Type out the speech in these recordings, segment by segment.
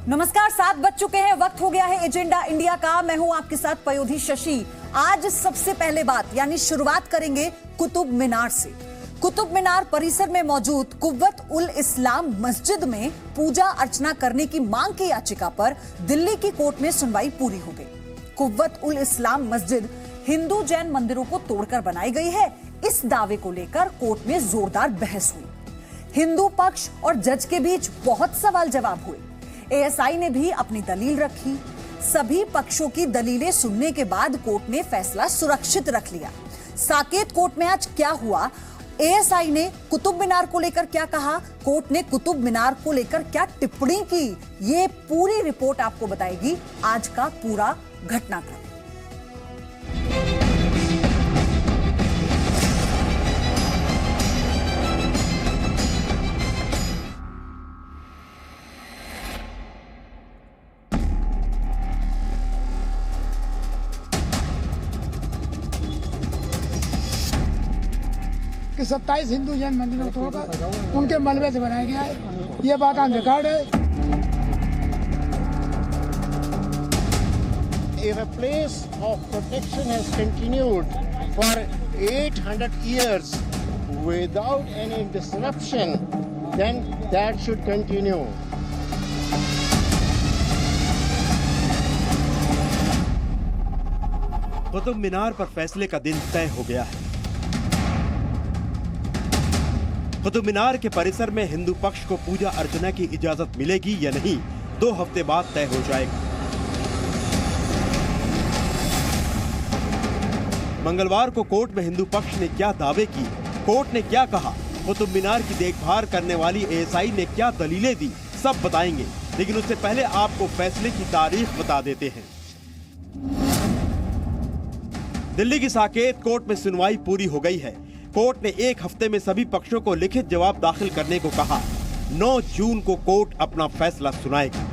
नमस्कार, 7 बज चुके हैं। वक्त हो गया है एजेंडा इंडिया का। मैं हूं आपके साथ पयोधी शशि। आज सबसे पहले बात यानी शुरुआत करेंगे कुतुब मीनार से। कुतुब मीनार परिसर में मौजूद कुव्वत उल इस्लाम मस्जिद में पूजा अर्चना करने की मांग की याचिका पर दिल्ली की कोर्ट में सुनवाई पूरी हो गई। कुव्वत उल इस्लाम मस्जिद हिंदू जैन मंदिरों को तोड़कर बनाई गई है। इस दावे को लेकर कोर्ट में जोरदार बहस हुई। हिंदू पक्ष और जज के बीच बहुत सवाल जवाब हुए। एएसआई ने भी अपनी दलील रखी। सभी पक्षों की दलीलें सुनने के बाद कोर्ट ने फैसला सुरक्षित रख लिया। साकेत कोर्ट में आज क्या हुआ, एएसआई ने कुतुब मीनार को लेकर क्या कहा, कोर्ट ने कुतुब मीनार को लेकर क्या टिप्पणी की, ये पूरी रिपोर्ट आपको बताएगी आज का पूरा घटनाक्रम। कि 27 हिंदू जैन मंदिरों को तोड़कर उनके मलबे से बनाया गया है। ये बात ऑन रिकॉर्ड है। If a place of protection has continued for 800 years without any disruption, then that should continue. Qutub Minar पर फैसले का दिन तय हो गया है। कुतुब मीनार के परिसर में हिंदू पक्ष को पूजा अर्चना की इजाजत मिलेगी या नहीं, 2 हफ्ते बाद तय हो जाएगा। मंगलवार को कोर्ट में हिंदू पक्ष ने क्या दावे किए, कोर्ट ने क्या कहा, कुतुब मीनार की देखभाल करने वाली एएसआई ने क्या दलीलें दी, सब बताएंगे। लेकिन उससे पहले आपको फैसले की तारीख बता देते हैं। दिल्ली की साकेत कोर्ट में सुनवाई पूरी हो गई है। कोर्ट ने 1 हफ्ते में सभी पक्षों को लिखित जवाब दाखिल करने को कहा। 9 जून को कोर्ट अपना फैसला सुनाएगी।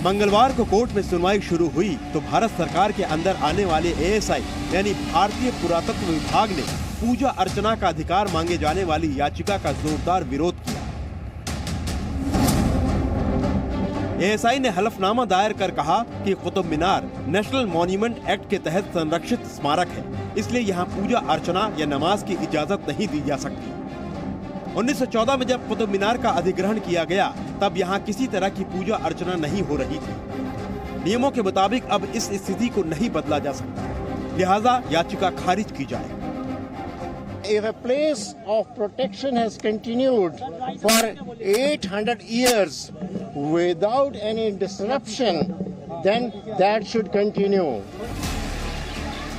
मंगलवार को कोर्ट में सुनवाई शुरू हुई तो भारत सरकार के अंदर आने वाले एएसआई यानी भारतीय पुरातत्व विभाग ने पूजा अर्चना का अधिकार मांगे जाने वाली याचिका का जोरदार विरोध किया। एएसआई ने हलफनामा दायर कर कहा कि Qutub Minar national monument act के तहत संरक्षित स्मारक है, इसलिए यहाँ पूजा अर्चना या नमाज की इजाजत नहीं दी जा सकती। 1914 में जब कुतुब मीनार का अधिग्रहण किया गया तब यहाँ किसी तरह की पूजा अर्चना नहीं हो रही थी। नियमों के मुताबिक अब इस स्थिति को नहीं बदला जा सकता, लिहाजा याचिका खारिज की जाए। If a place of protection has continued for 800 years without any disruption, then that should continue.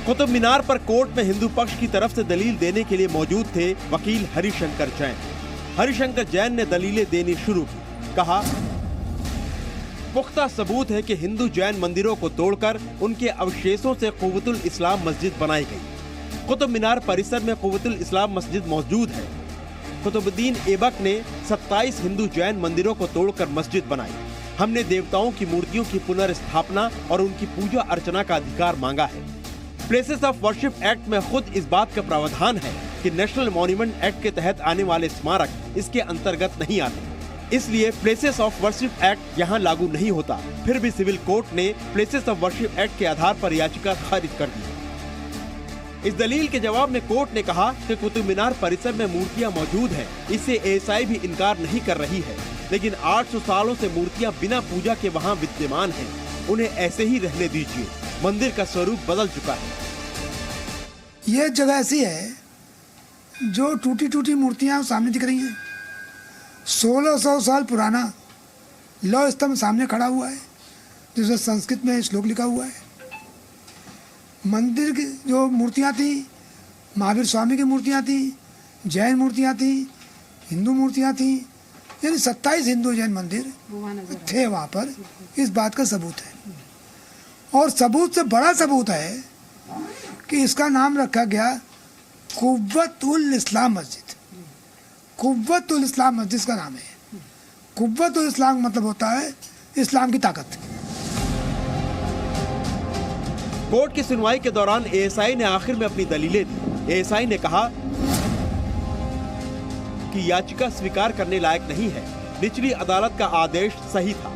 Qutub Minar पर कोर्ट में हिंदू पक्ष की तरफ से दलील देने के लिए मौजूद थे वकील हरिशंकर जैन। हरिशंकर जैन ने दलीलें देनी शुरू की। कहा, पुख्ता सबूत है कि हिंदू जैन मंदिरों को तोड़कर उनके अवशेषों से कुव्वतुल इस्लाम मस्जिद बनाई गई। कुतुब मीनार परिसर में कुव्वतुल इस्लाम मस्जिद मौजूद है। कुतुबुद्दीन ऐबक ने 27 हिंदू जैन मंदिरों को तोड़कर मस्जिद बनाई। हमने देवताओं की मूर्तियों की पुनर्स्थापना और उनकी पूजा अर्चना का अधिकार मांगा है। प्लेसेस ऑफ वर्शिप एक्ट में खुद इस बात का प्रावधान है कि नेशनल मॉन्यूमेंट एक्ट के तहत आने वाले स्मारक इसके अंतर्गत नहीं आते, इसलिए प्लेसेस ऑफ वर्शिप एक्ट यहाँ लागू नहीं होता। फिर भी सिविल कोर्ट ने प्लेसेस ऑफ वर्शिप एक्ट के आधार पर याचिका खारिज कर दी। इस दलील के जवाब में कोर्ट ने कहा कि कुतुब मीनार परिसर में मूर्तियां मौजूद हैं, इससे एएसआई भी इनकार नहीं कर रही है, लेकिन 800 सालों से मूर्तियां बिना पूजा के वहां विद्यमान हैं, उन्हें ऐसे ही रहने दीजिए। मंदिर का स्वरूप बदल चुका है। ये जगह ऐसी है जो टूटी टूटी मूर्तियां सामने दिख रही हैं। 1600 साल पुराना लौह स्तंभ सामने खड़ा हुआ है जिसमें संस्कृत में श्लोक लिखा हुआ है। मंदिर की जो मूर्तियां थी, महावीर स्वामी की मूर्तियां थी, जैन मूर्तियां थी, हिंदू मूर्तियां थी, यानी 27 हिंदू जैन मंदिर थे वहाँ पर। इस बात का सबूत है, और सबूत से बड़ा सबूत है कि इसका नाम रखा गया कुव्वत उल इस्लाम मस्जिद। कुव्वत उल इस्लाम मस्जिद का नाम है। कुव्वत उल इस्लाम मतलब होता है इस्लाम की ताकत। कोर्ट की सुनवाई के दौरान एएसआई ने आखिर में अपनी दलीलें दी। एएसआई ने कहा कि याचिका स्वीकार करने लायक नहीं है। निचली अदालत का आदेश सही था।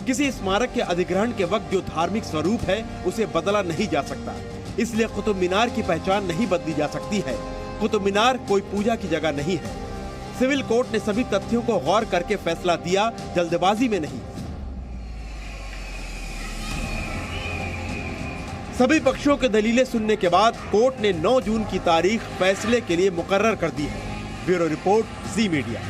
किसी स्मारक के अधिग्रहण के वक्त जो धार्मिक स्वरूप है उसे बदला नहीं जा सकता, इसलिए कुतुब मीनार की पहचान नहीं बदली जा सकती है। कुतुब मीनार कोई पूजा की जगह नहीं है। सिविल कोर्ट ने सभी तथ्यों को गौर करके फैसला दिया, जल्दबाजी में नहीं। सभी पक्षों के दलीलें सुनने के बाद कोर्ट ने 9 जून की तारीख फैसले के लिए मुकर्रर कर दी है। ब्यूरो रिपोर्ट, जी मीडिया।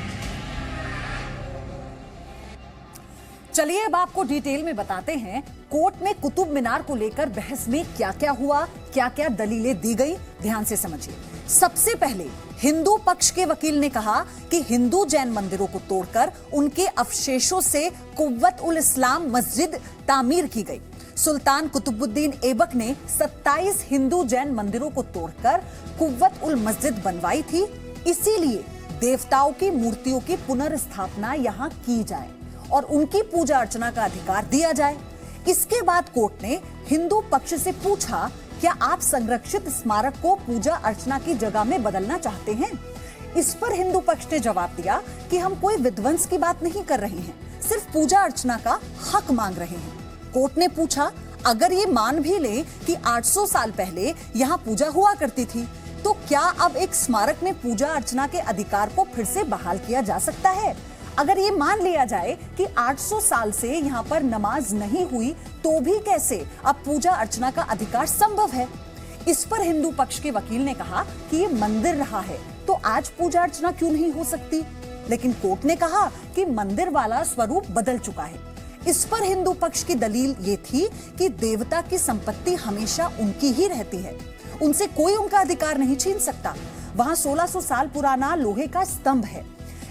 चलिए अब आपको डिटेल में बताते हैं कोर्ट में कुतुब मीनार को लेकर बहस में क्या क्या हुआ, क्या क्या दलीलें दी गई। ध्यान से समझिए। सबसे पहले हिंदू पक्ष के वकील ने कहा कि हिंदू जैन मंदिरों को तोड़कर उनके अवशेषों से कुव्वत उल इस्लाम मस्जिद तामीर की गई। सुल्तान कुतुबुद्दीन ऐबक ने 27 हिंदू जैन मंदिरों को तोड़कर कुव्वत उल मस्जिद बनवाई थी, इसीलिए देवताओं की मूर्तियों की पुनर्स्थापना यहाँ की जाए और उनकी पूजा अर्चना का अधिकार दिया जाए। इसके बाद कोर्ट ने हिंदू पक्ष से पूछा, क्या आप संरक्षित स्मारक को पूजा अर्चना की जगह में बदलना चाहते हैं? इस पर हिंदू पक्ष ने जवाब दिया कि हम कोई विध्वंस की बात नहीं कर रहे हैं, सिर्फ पूजा अर्चना का हक मांग रहे हैं। कोर्ट ने पूछा, अगर ये मान भी ले कि 800 साल पहले यहाँ पूजा हुआ करती थी, तो क्या अब एक स्मारक में पूजा अर्चना के अधिकार को फिर से बहाल किया जा सकता है? अगर ये मान लिया जाए कि 800 साल से यहाँ पर नमाज नहीं हुई, तो भी कैसे अब पूजा अर्चना का अधिकार संभव है? इस पर हिंदू पक्ष के वकील ने कहा कि ये मंदिर रहा है, तो आज पूजा अर्चना क्यों नहीं हो सकती? लेकिन कोर्ट ने कहा कि मंदिर वाला स्वरूप बदल चुका है। इस पर हिंदू पक्ष की दलील ये थी कि देवता की संपत्ति हमेशा उनकी ही रहती है, उनसे कोई उनका अधिकार नहीं छीन सकता। वहां 1600 साल पुराना लोहे का स्तंभ है,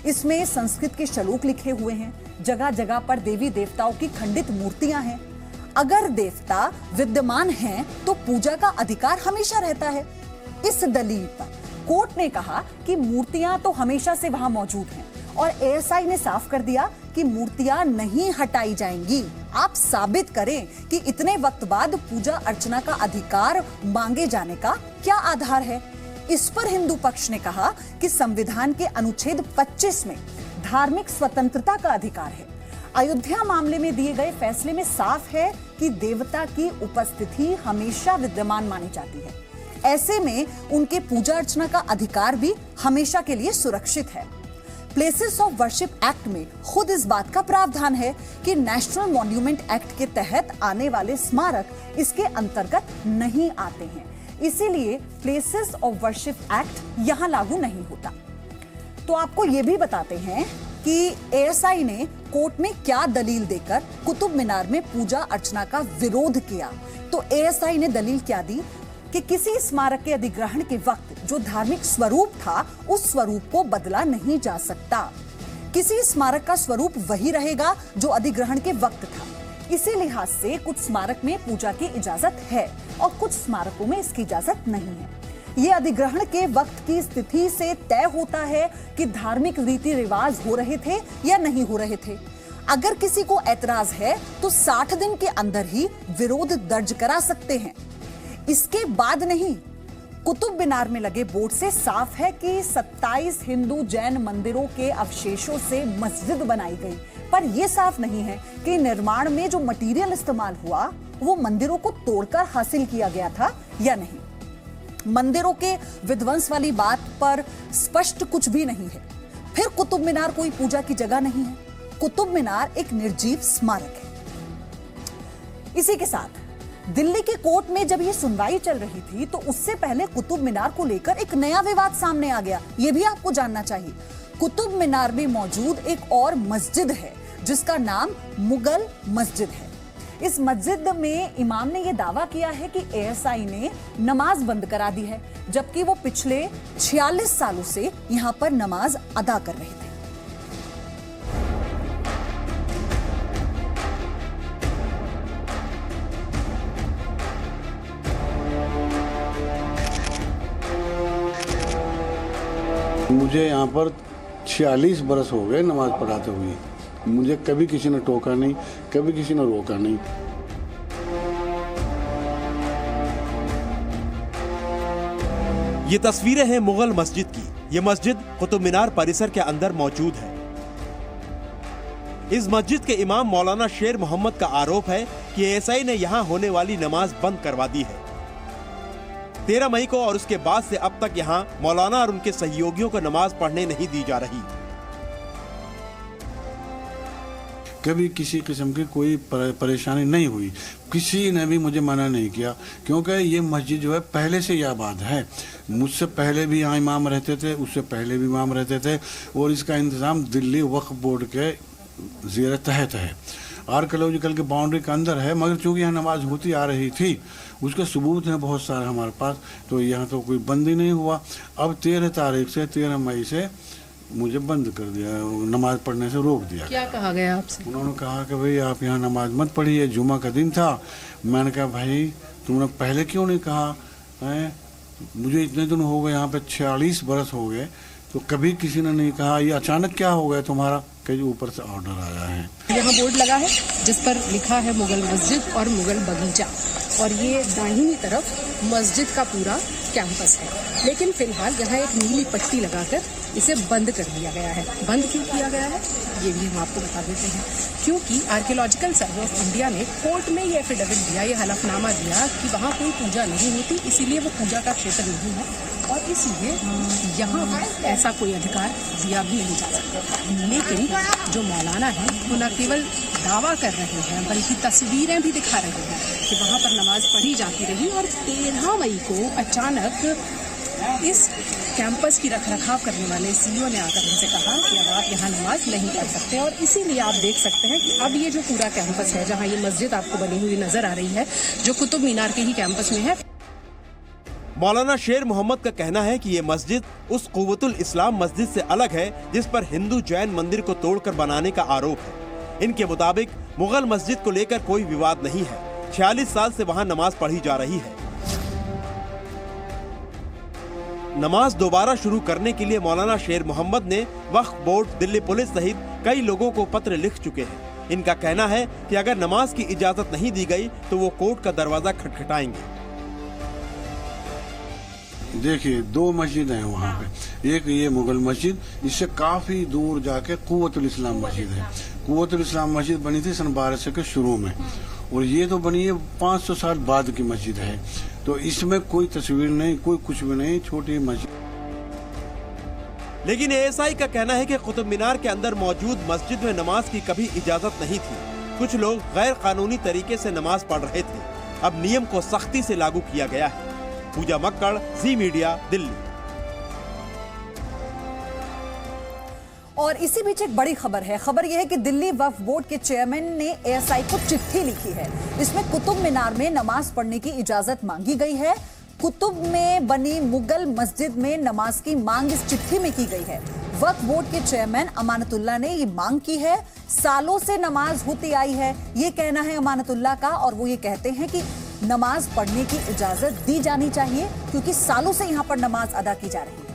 इसमें संस्कृत के श्लोक लिखे हुए हैं, जगह जगह पर देवी देवताओं की खंडित मूर्तियां हैं। अगर देवता विद्यमान हैं, तो पूजा का अधिकार हमेशा रहता है। इस दलील पर कोर्ट ने कहा कि मूर्तियां तो हमेशा से वहां मौजूद हैं और एएसआई ने साफ कर दिया कि मूर्तियां नहीं हटाई जाएंगी। आप साबित करें कि इतने वक्त बाद पूजा अर्चना का अधिकार मांगे जाने का क्या आधार है। इस पर हिंदू पक्ष ने कहा कि संविधान के अनुच्छेद 25 में धार्मिक स्वतंत्रता का अधिकार है। अयोध्या मामले में दिए गए फैसले में साफ है कि देवता की उपस्थिति हमेशा विद्यमान मानी जाती है, ऐसे में उनके पूजा अर्चना का अधिकार भी हमेशा के लिए सुरक्षित है। प्लेसेस ऑफ वर्शिप एक्ट में खुद इस बात का प्रावधान है कि नेशनल मॉन्यूमेंट एक्ट के तहत आने वाले स्मारक इसके अंतर्गत नहीं आते हैं, इसीलिए प्लेसेस ऑफ वर्शिप एक्ट यहां लागू नहीं होता। तो आपको यह भी बताते हैं कि एएसआई ने कोर्ट में क्या दलील देकर कुतुब मीनार में पूजा अर्चना का विरोध किया। तो एएसआई ने दलील क्या दी कि किसी स्मारक के अधिग्रहण के वक्त जो धार्मिक स्वरूप था, उस स्वरूप को बदला नहीं जा सकता। किसी स्मारक का स्वरूप वही रहेगा जो अधिग्रहण के वक्त था। इसी लिहाज से कुछ स्मारक में पूजा की इजाजत है और कुछ स्मारकों में इसकी इजाजत नहीं है। ये अधिग्रहण के वक्त की स्थिति से तय होता है कि धार्मिक रीति रिवाज हो रहे थे या नहीं हो रहे थे। अगर किसी को ऐतराज है तो 60 दिन के अंदर ही विरोध दर्ज करा सकते हैं, इसके बाद नहीं। कुतुब मीनार में लगे बोर्ड से साफ है कि 27 हिंदू जैन मंदिरों के अवशेषों से मस्जिद बनाई गई, पर यह साफ नहीं है कि निर्माण में जो मटेरियल इस्तेमाल हुआ वो मंदिरों को तोड़कर हासिल किया गया था या नहीं। मंदिरों के विध्वंस वाली बात पर स्पष्ट कुछ भी नहीं है। फिर कुतुब मीनार कोई पूजा की जगह नहीं है। कुतुब मीनार एक निर्जीव स्मारक है। इसी के साथ दिल्ली के कोर्ट में जब ये सुनवाई चल रही थी, तो उससे पहले कुतुब मीनार को लेकर एक नया विवाद सामने आ गया। ये भी आपको जानना चाहिए। कुतुब मीनार में मौजूद एक और मस्जिद है जिसका नाम मुगल मस्जिद है। इस मस्जिद में इमाम ने यह दावा किया है कि एएसआई ने नमाज बंद करा दी है, जबकि वो पिछले 46 सालों से यहाँ पर नमाज अदा कर रहे थे। मुझे यहाँ पर 46 बरस हो गए नमाज पढ़ाते हुए। मुझे कभी किसी ने टोका नहीं, कभी किसी ने रोका नहीं। ये तस्वीरें हैं मुगल मस्जिद की। ये मस्जिद कुतुब मीनार परिसर के अंदर मौजूद है। इस मस्जिद के इमाम मौलाना शेर मोहम्मद का आरोप है कि एएसआई ने यहाँ होने वाली नमाज बंद करवा दी है। 13 मई को और उसके बाद से अब तक यहाँ मौलाना और उनके सहयोगियों को नमाज पढ़ने नहीं दी जा रही। कभी किसी किस्म की कोई परेशानी नहीं हुई, किसी ने भी मुझे मना नहीं किया, क्योंकि ये मस्जिद जो है पहले से ही आबाद है। मुझसे पहले भी यहाँ इमाम रहते थे, उससे पहले भी इमाम रहते थे, और इसका इंतज़ाम दिल्ली वक्फ बोर्ड के ज़ेर तहत है। आर्कियोलॉजिकल के बाउंड्री के अंदर है, मगर चूँकि यहाँ नमाज होती आ रही थी, उसके सबूत हैं बहुत सारे हमारे पास, तो यहाँ तो कोई बंद ही नहीं हुआ। अब 13 मई से मुझे बंद कर दिया, नमाज पढ़ने से रोक दिया। क्या कहा गया आपसे? उन्होंने कहा कि भाई आप यहाँ नमाज मत पढ़िए, जुमा का दिन था। मैंने कहा भाई तुमने पहले क्यों नहीं कहा है? मुझे इतने दिन हो गए, यहाँ पे 46 बरस हो गए, तो कभी किसी ने नहीं कहा ये अचानक क्या हो गया तुम्हारा, कि ऊपर से ऑर्डर आया है। यहाँ बोर्ड लगा है जिस पर लिखा है मुगल मस्जिद और मुगल बगीचा, और ये दाहिनी तरफ मस्जिद का पूरा कैंपस है। लेकिन फिलहाल यहाँ एक नीली पट्टी लगाकर इसे बंद कर दिया गया है। बंद क्यों किया गया है ये भी हम आपको बता देते हैं। क्योंकि आर्कियोलॉजिकल सर्वे ऑफ इंडिया ने कोर्ट में ये एफिडेविट दिया, ये हलफनामा दिया कि वहाँ कोई पूजा नहीं होती, इसीलिए वो पूजा का क्षेत्र नहीं है, और इसलिए यहाँ ऐसा कोई अधिकार दिया भी नहीं जा सकता। लेकिन जो मौलाना है वो न केवल दावा कर रहे हैं बल्कि तस्वीरें भी दिखा रहे हैं कि वहाँ पर नमाज पढ़ी जाती रही, और 13 मई को अचानक इस कैंपस की रखरखाव करने वाले सीईओ ने आकर उनसे कहा कि अब आप यहाँ नमाज नहीं पढ़ सकते, और इसीलिए आप देख सकते हैं कि अब ये जो पूरा कैंपस है, जहाँ ये मस्जिद आपको बनी हुई नजर आ रही है, जो कुतुब मीनार के ही कैंपस में है। मौलाना शेर मोहम्मद का कहना है कि ये मस्जिद उस कुव्वतुल इस्लाम मस्जिद से अलग है जिस पर हिंदू जैन मंदिर को तोड़कर बनाने का आरोप है। इनके मुताबिक मुगल मस्जिद को लेकर कोई विवाद नहीं है, 46 साल से वहाँ नमाज पढ़ी जा रही है। नमाज दोबारा शुरू करने के लिए मौलाना शेर मोहम्मद ने वक्फ बोर्ड, दिल्ली पुलिस सहित कई लोगों को पत्र लिख चुके हैं। इनका कहना है कि अगर नमाज की इजाजत नहीं दी गई तो वो कोर्ट का दरवाजा खटखटाएंगे। देखिए 2 मस्जिद हैं वहाँ पे, एक ये मुगल मस्जिद, इससे काफी दूर जाके कुव्वतुल इस्लाम मस्जिद है। कुव्वतुल इस्लाम मस्जिद बनी थी सन 1200 के शुरू में, और ये तो बनी है 500 साल बाद की मस्जिद है, तो इसमें कोई तस्वीर नहीं, कोई कुछ भी नहीं, छोटी मस्जिद। लेकिन एएसआई का कहना है कि कुतुब मीनार के अंदर मौजूद मस्जिद में नमाज की कभी इजाजत नहीं थी। कुछ लोग गैर कानूनी तरीके से नमाज पढ़ रहे थे। अब नियम को सख्ती से लागू किया गया है। पूजा मक्कड़, जी मीडिया, दिल्ली। और इसी बीच एक बड़ी खबर है। खबर यह है कि दिल्ली वक्फ बोर्ड के चेयरमैन ने एएसआई को चिट्ठी लिखी है। इसमें कुतुब मीनार में नमाज पढ़ने की इजाजत मांगी गई है। कुतुब में बनी मुगल मस्जिद में नमाज की मांग इस चिट्ठी में की गई है। वक्फ बोर्ड के चेयरमैन अमानतुल्लाह ने ये मांग की है। सालों से नमाज होती आई है, ये कहना है अमानतुल्लाह का, और वो ये कहते हैं कि नमाज पढ़ने की इजाजत दी जानी चाहिए क्योंकि सालों से यहाँ पर नमाज अदा की जा रही है।